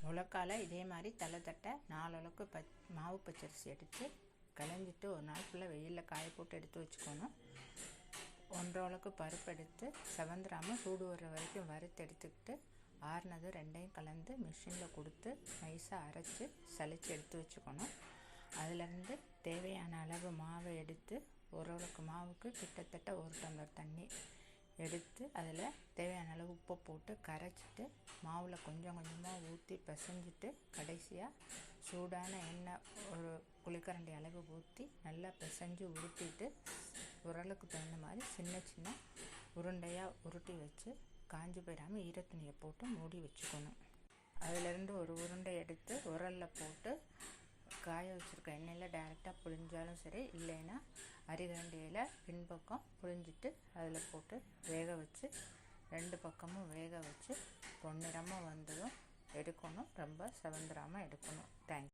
முளைக்கால இதே மாதிரி தலை தட்டை 4 அளவுக்கு மாவு பச்சரிசி எடுத்து களைஞ்சிட்டு ஒரு நாள் ஃபுல்லாக வெயிலில் காய போட்டு எடுத்து வச்சுக்கணும். 1.5 அளவுக்கு பருப்பு எடுத்து செவந்துராமல் சூடு வர்ற வரைக்கும் வறுத்து எடுத்துக்கிட்டு ஆறுனது ரெண்டையும் கலந்து மிஷினில் கொடுத்து நைஸாக அரைச்சி சலித்து எடுத்து வச்சுக்கணும். அதிலேருந்து தேவையான அளவு மாவை எடுத்து ஒரு அளவுக்கு மாவுக்கு கிட்டத்தட்ட 1 டம்ளர் தண்ணி எடுத்து அதில் தேவையான அளவு உப்பை போட்டு கரைச்சிட்டு மாவில் கொஞ்சம் கொஞ்சமாக ஊற்றி பிசைஞ்சிட்டு கடைசியாக சூடான எண்ணெய் ஒரு குளிக்கரண்டி அளவு ஊற்றி நல்லா பிசைஞ்சு உருட்டிட்டு உரலுக்கு தகுந்த மாதிரி சின்ன சின்ன உருண்டையாக உருட்டி வச்சு காஞ்சி போயிடாமல் ஈரத்துணியை போட்டு மூடி வச்சுக்கணும். அதிலேருந்து ஒரு உருண்டை எடுத்து உரலில் போட்டு காய வச்சுருக்க எண்ணெயில் டைரெக்டாக புழிஞ்சாலும் சரி, இல்லைன்னா அரிகரண்டியில் பின்பக்கம் புழிஞ்சிட்டு அதில் போட்டு வேக வச்சு 2 பக்கமும் வேக வச்சு பொன்னிறமாக வந்ததும் எடுக்கணும். ரொம்ப செவந்துராமல் எடுக்கணும். தேங்க்ஸ்.